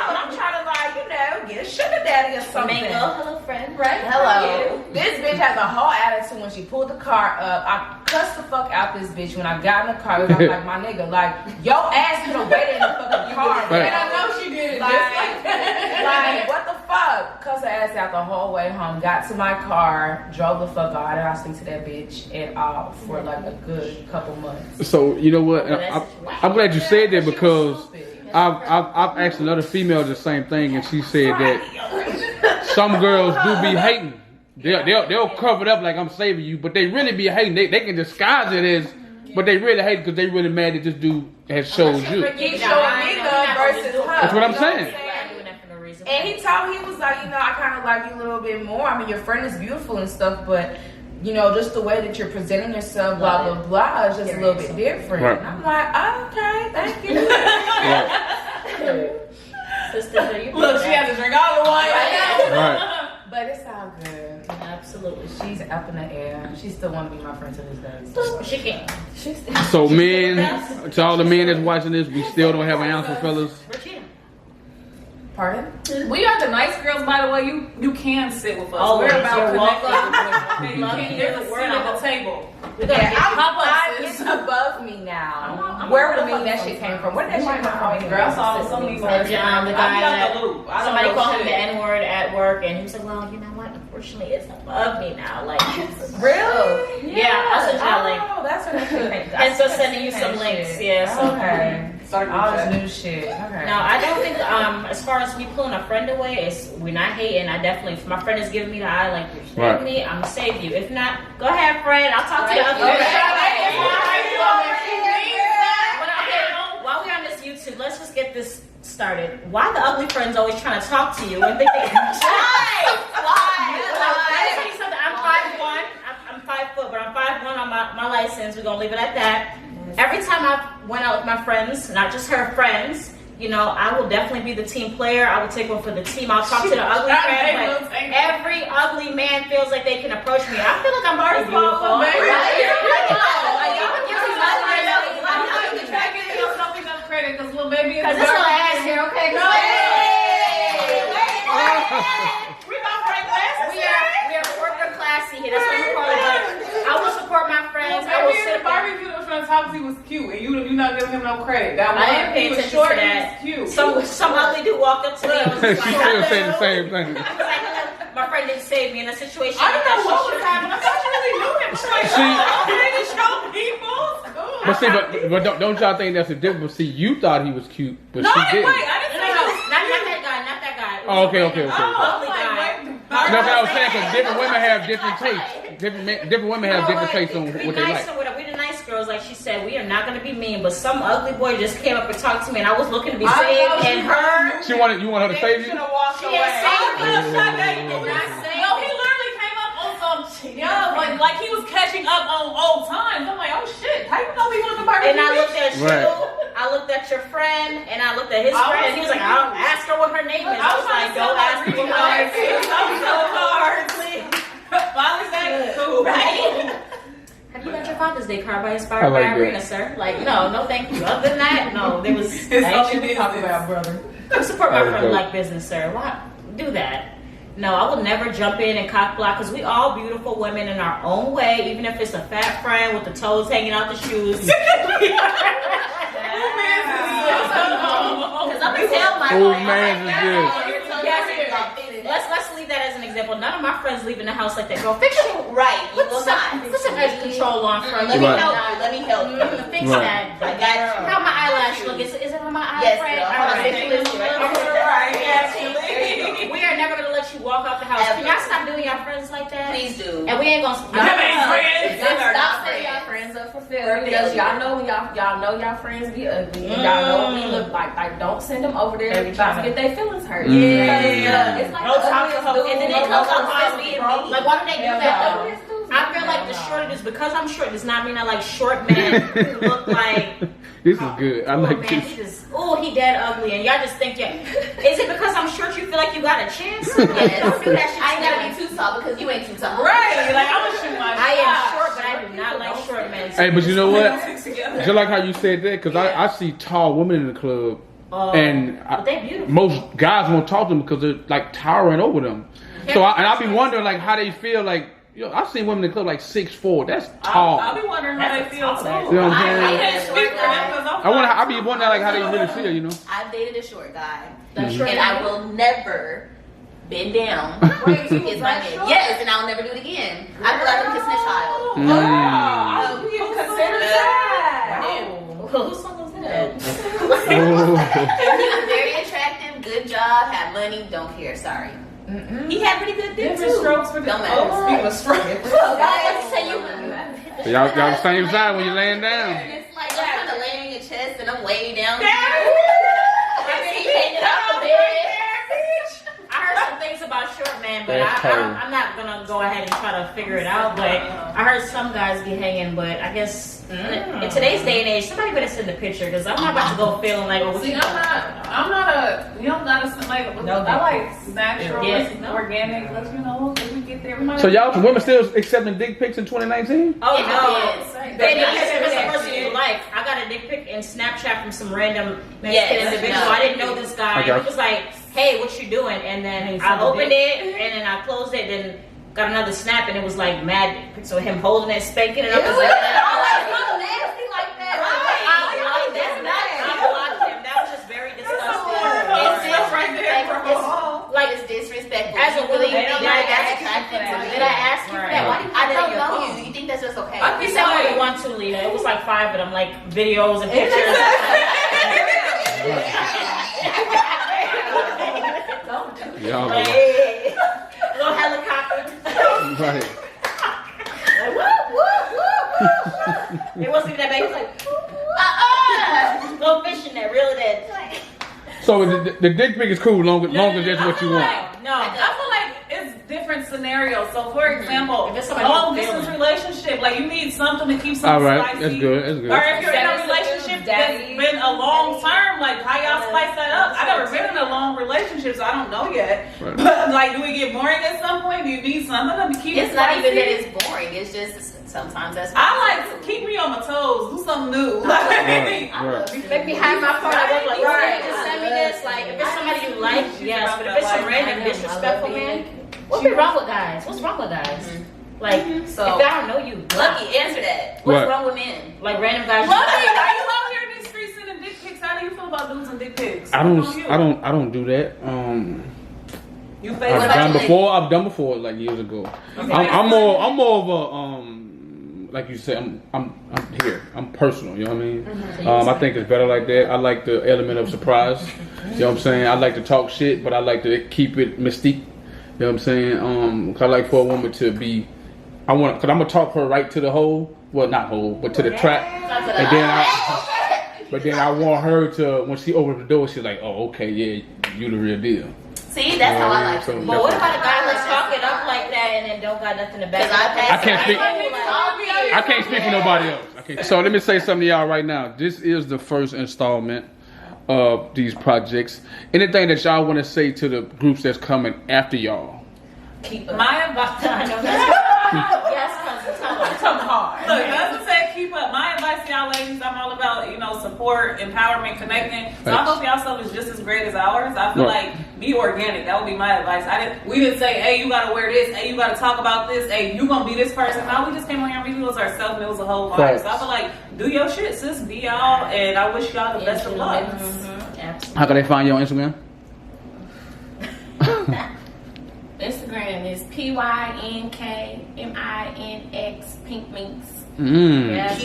Speaker 4: I'm trying to get a sugar daddy or something.
Speaker 1: Hello, friend.
Speaker 4: Right? Hello. This bitch has a whole attitude when she pulled the car up. I cussed the fuck out this bitch when I got in the car. I was like, my nigga, like, your ass could have waited in the fucking car.
Speaker 6: Right.
Speaker 4: And I know she did. Like, what the fuck? Cussed her ass out the whole way home. Got to my car, drove the fuck out. I didn't speak to that bitch at all for like a good couple months.
Speaker 6: So you know what? I'm glad you said that, because I've asked another female the same thing, and she said that some girls do be hating. They'll cover it up like I'm saving you, but they really be hating. They can disguise it as, but they really hate because they really mad that this dude has showed you.
Speaker 4: He's showing me love versus her.
Speaker 6: That's what I'm saying.
Speaker 4: And he told me, he was like, I kind of like you a little bit more. I mean, your friend is beautiful and stuff, but just the way that you're presenting yourself, blah blah blah, is just a little bit different.
Speaker 6: Right.
Speaker 4: And I'm like, okay, thank you.
Speaker 8: Look, she has to drink all the wine.
Speaker 6: Right.
Speaker 4: But it's all good.
Speaker 1: Absolutely.
Speaker 4: She's up in the air. She still want to be my friend to this day.
Speaker 1: She can.
Speaker 6: So men, to all the men that's watching this, we still don't have an answer, fellas.
Speaker 4: Pardon?
Speaker 8: We are the nice girls, by the way. You can sit with us.
Speaker 1: Oh,
Speaker 8: we're about
Speaker 1: you're
Speaker 8: connecting.
Speaker 1: welcome.
Speaker 8: There's a seat at the table.
Speaker 4: It's above me now. Where would mean that shit came from? Where did that shit come from?
Speaker 8: Girl, I saw some of these words.
Speaker 1: The guy that somebody called him the
Speaker 8: N-word.
Speaker 1: N-word at work, and he was like, well, you know what? Unfortunately, it's above me now. Like,
Speaker 4: really?
Speaker 1: Yeah, I'll send you a link.
Speaker 4: Oh, that's what I
Speaker 1: And so sending you some links. Yeah. So
Speaker 4: Okay. Start all this new shit. Okay.
Speaker 1: No, I don't think. As far as me pulling a friend away, we're not hating. I definitely, if my friend is giving me the eye, like you're saving me, I'm gonna save you. If not, go ahead, friend. I'll talk to you. While we're on this YouTube, let's just get this started. Why the ugly friends always trying to talk to you and think they can? Why? Let me tell you something. I'm 5'1". I'm 5 foot, but I'm 5'1" on my license. We're gonna leave it at that. Every time I went out with my friends, not just her friends, you know, I will definitely be the team player. I will take one for the team. I'll talk to the ugly friend. But every ugly man feels like they can approach me. I feel like I'm very beautiful.
Speaker 8: Because little baby is
Speaker 1: this little ass here, okay? We are corporate classy here. That's what we call it. But I will support my friends. I will sit
Speaker 8: barbecue was trying to talk to you was cute, and you not giving him no credit. That
Speaker 1: I didn't pay attention to that.
Speaker 8: Cute.
Speaker 1: Some ugly dude walked up to me and was just
Speaker 6: She
Speaker 1: like,
Speaker 6: still saying the same thing.
Speaker 1: my friend didn't save me in a situation.
Speaker 8: I don't know what was happening. I thought you really knew him.
Speaker 6: But see, but don't y'all think that's a difference? See, you thought he was cute, but she didn't.
Speaker 8: Wait, I didn't say
Speaker 1: not that guy.
Speaker 6: Oh, okay.
Speaker 1: Ugly guy.
Speaker 6: No, I was saying because different women have different tastes. Different women have different tastes on what they like.
Speaker 1: We the nice girls, like she said. We are not going to be mean, but some ugly boy just came up and talked to me, and I was looking to be saved, and her.
Speaker 6: You want her to save you?
Speaker 1: She didn't save me.
Speaker 8: No, he literally came up on some. Yeah, like he was catching up on old times. I'm like, oh shit, how you know he was the barbecue?
Speaker 1: And I looked at you. I looked at your friend, and I looked at his friend, and he was like, I'll ask her what her name is. I was like, don't ask me what her name is. I'm so hard, please.
Speaker 8: Finally said, cool.
Speaker 1: Right? Have you got your Father's Day card by Inspired by Ibrena, sir? Like, no, thank you. Other than that, no, there was.
Speaker 8: It's only talk about, brother.
Speaker 1: I support my friend like business, sir. Why do that? No, I will never jump in and cock block because we all beautiful women in our own way, even if it's a fat friend with the toes hanging out the shoes. Because I'm gonna tell my Let's leave that as an example. None of my friends leaving the house like that. Girl, fix your
Speaker 9: You will not.
Speaker 1: Put some edge control on, friend.
Speaker 9: Let me help you.
Speaker 1: Fix that.
Speaker 9: I got you.
Speaker 1: How my eyelash look? Is it on my eye,
Speaker 9: Yes,
Speaker 1: friend?
Speaker 9: girl.
Speaker 1: All right.
Speaker 8: Yes,
Speaker 1: We are never gonna let you walk out the house. Can y'all stop doing y'all friends like that?
Speaker 9: Please do.
Speaker 1: And we ain't gonna.
Speaker 5: Stop setting y'all friends up for failure because y'all know when y'all know y'all friends be ugly. Y'all know what we look like. Like, don't send them over there to try to get their feelings hurt.
Speaker 1: Yeah.
Speaker 5: It's like
Speaker 1: No time for hope. And then they come up being like, why do they do that though? I feel like the shorter is because I'm short does not mean I like short men who look like.
Speaker 6: This is good. I like
Speaker 1: this. He dead ugly, and y'all just think, is it because I'm short you feel like you got a chance?
Speaker 9: Yes. Don't do that shit. I ain't gotta be too tall because you ain't too tall.
Speaker 8: Right. Like, I'm gonna shoot my shot.
Speaker 1: I am short, but I do not like short men.
Speaker 6: Hey, but you know what? Just like how you said that, because I see tall women in the club, and
Speaker 1: but they beautiful.
Speaker 6: Most guys won't talk to them because they're like towering over them. So I be wondering like how they feel like. I've seen women in the club like 6'4". That's tall.
Speaker 8: I'll be wondering how they feel too.
Speaker 6: You know what I'm saying? I be wondering like how they really feel. You know.
Speaker 9: I've dated a short guy, and I will never bend down to kiss my head. Yes, and I'll never do it again. I feel like I'm kissing a child.
Speaker 8: Wow. You consider that?
Speaker 1: Whose song was that?
Speaker 9: He was very attractive, good job, had money, don't care. Sorry. He had pretty good dick too.
Speaker 8: Strokes for
Speaker 9: don't matter.
Speaker 8: Speaking of strokes.
Speaker 6: Y'all the same side when you're laying down.
Speaker 9: It's like I'm kind of laying on your chest and I'm way down.
Speaker 1: I heard some things about short men, but I'm not gonna go ahead and try to figure it out. But I heard some guys be hanging, but I guess in today's day and age, somebody better send a picture because I'm not about to go feeling like.
Speaker 8: See, I'm not a. You don't gotta like. I like natural, organic. Let's if we get there.
Speaker 6: So y'all women still accepting dick pics in 2019?
Speaker 1: Oh no, baby, it's the person you like. I got a dick pic in Snapchat from some random Mexican individual. I didn't know this guy. He was like, hey, what you doing? And then I opened it, and then I closed it, then got another snap, and it was like mad. So him holding it, spanking it up. I was like,
Speaker 9: oh, nasty like that.
Speaker 1: I blocked him. That was just very disgusting.
Speaker 9: It's disrespectful.
Speaker 1: As a woman,
Speaker 9: did I ask you for that? Why did I don't know you? You think that's just okay?
Speaker 1: We said more than 1, 2, Liyah. It was like 5 of them, like videos and pictures.
Speaker 6: Y'all
Speaker 1: Like,
Speaker 6: go.
Speaker 1: hey, a little helicopter.
Speaker 6: Right.
Speaker 1: Like, whoop. It wasn't even that big. It was like, go fishing there, reel it in.
Speaker 6: So the dick pic is cool, long as that's what you want.
Speaker 8: No, I feel like it's different scenarios. So, for example,
Speaker 1: If it's somebody
Speaker 8: long
Speaker 1: who's
Speaker 8: distance
Speaker 1: feeling
Speaker 8: relationship, like you need something to keep something
Speaker 6: All right,
Speaker 8: spicy.
Speaker 6: that's good. That's good.
Speaker 8: Or if you're in a
Speaker 5: Daddy,
Speaker 8: relationship
Speaker 5: daddy,
Speaker 8: that's been a long term, like how y'all spice that up? I've never been in a long relationship, so I don't know yet.
Speaker 6: Right.
Speaker 8: But like, do we get boring at some point? Do you need something to keep it
Speaker 9: It's not
Speaker 8: spicy?
Speaker 9: even that it's boring. It's just sometimes that's.
Speaker 8: I like keep me on my toes. Do something new.
Speaker 6: Right.
Speaker 1: Make me hide my phone. I was like,
Speaker 8: Right.
Speaker 1: just send me this. Like, if it's somebody you like, yes. But if it's some random disrespectful man, what's wrong with guys? What's wrong with guys? Like,
Speaker 9: So-
Speaker 1: if I don't know you,
Speaker 9: Lucky, answer that. What's
Speaker 6: What?
Speaker 9: wrong with men?
Speaker 1: like random guys.
Speaker 8: Lucky, are you out here in these streets sending dick pics? How do you feel about dudes and dick pics?
Speaker 6: I don't do that.
Speaker 8: You face
Speaker 6: I've done before like years ago. I'm more of a like you said, I'm here. I'm personal, you know what I mean? I think it's better like that. I like the element of surprise. You know what I'm saying? I like to talk shit, but I like to keep it mystique. You know what I'm saying? 'Cause I like for a woman to be, cause I'm gonna talk her right to the hole. Well, not hole, but to the trap. And then I want her to, when she opens the door, she's like, oh, okay, yeah, you the real deal.
Speaker 9: See, that's how I like
Speaker 6: So
Speaker 9: to.
Speaker 1: But what about a guy that's talking up like that and then don't got nothing to back
Speaker 6: I can't speak for nobody else. So let me say something to y'all right now. This is the first installment of these projects. Anything that y'all want to say to the groups that's coming after y'all?
Speaker 8: my advice.
Speaker 1: Yes, cousin, tell her.
Speaker 8: Come hard. Look, as I said, keep up. My advice to y'all ladies, I'm all about, support, empowerment, connecting. So I hope y'all stuff is just as great as ours. I feel like be organic. That would be my advice. We didn't say, hey, you gotta wear this, hey, you gotta talk about this, hey, you gonna be this person. No, we just came on here and we was ourselves and it was a whole vibe. So I feel like do your shit, sis, be y'all, and I wish y'all the best of luck.
Speaker 1: Absolutely.
Speaker 6: How can they find you on Instagram?
Speaker 5: Instagram is pynkminx pynkminx.
Speaker 1: Yes,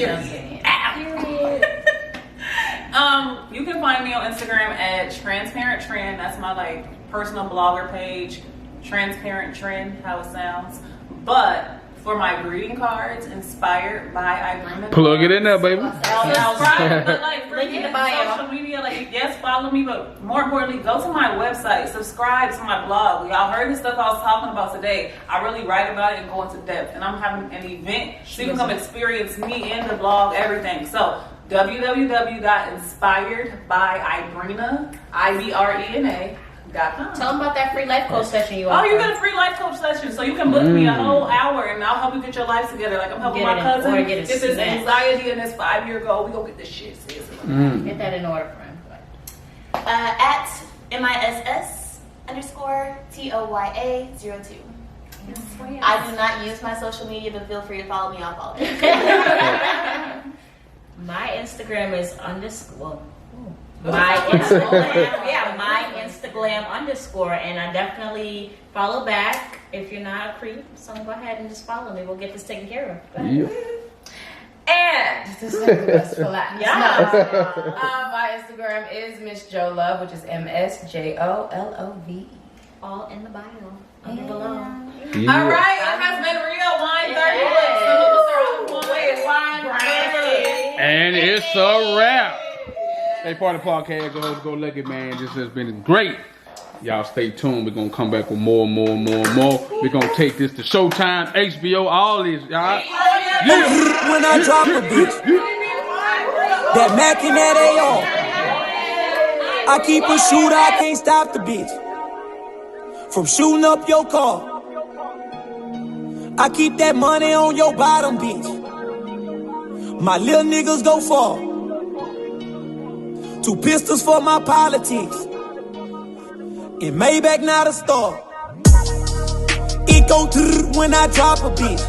Speaker 8: You can find me on Instagram at transparenttrin. That's my personal blogger page. Transparenttrin, how it sounds. But for my greeting cards, inspired by Ibrenacards.
Speaker 6: Plug it in there, baby.
Speaker 8: Subscribe, but for
Speaker 1: Link in
Speaker 8: me,
Speaker 1: the bio.
Speaker 8: social media, yes, follow me, but more importantly, go to my website, subscribe to my blog. Y'all heard the stuff I was talking about today. I really write about it and go into depth, and I'm having an event so you can come experience me in the blog, everything. So www.inspiredbyibrenacards.com.
Speaker 1: Tell them about that free life coach session you
Speaker 8: Oh,
Speaker 1: offer.
Speaker 8: you get a free life coach session, so you can book me a whole hour, and I'll help you get your life together. Like I'm helping my cousin get this anxiety and this 5-year goal. We gonna get this shit, sis.
Speaker 1: Get that in order, friend.
Speaker 9: At MISS_TOYA02. I do not use my social media, but feel free to follow me on all day.
Speaker 1: My Instagram is my Instagram _, and I definitely follow back. If you're not a creep, so go ahead and just follow me. We'll get this taken care of.
Speaker 6: Yeah.
Speaker 5: And this is best for last.
Speaker 1: Yeah.
Speaker 5: My Instagram is msjolove, which is MSJOLOVE.
Speaker 1: All in the bio. Under below.
Speaker 6: Yeah.
Speaker 8: All right, it has been real. Wine 30
Speaker 6: And it's a wrap. Hey, Party Podcast, go look it, man. This has been great. Y'all stay tuned. We're going to come back with more. We're going to take this to Showtime, HBO, all this, y'all. Yeah.
Speaker 10: When I drop a bitch, that Mac and that AR, I keep a shooter, I can't stop the bitch from shooting up your car. I keep that money on your bottom, bitch. My little niggas go far. 2 pistols for my politics. In Maybach, not a star. It go when I drop a bitch.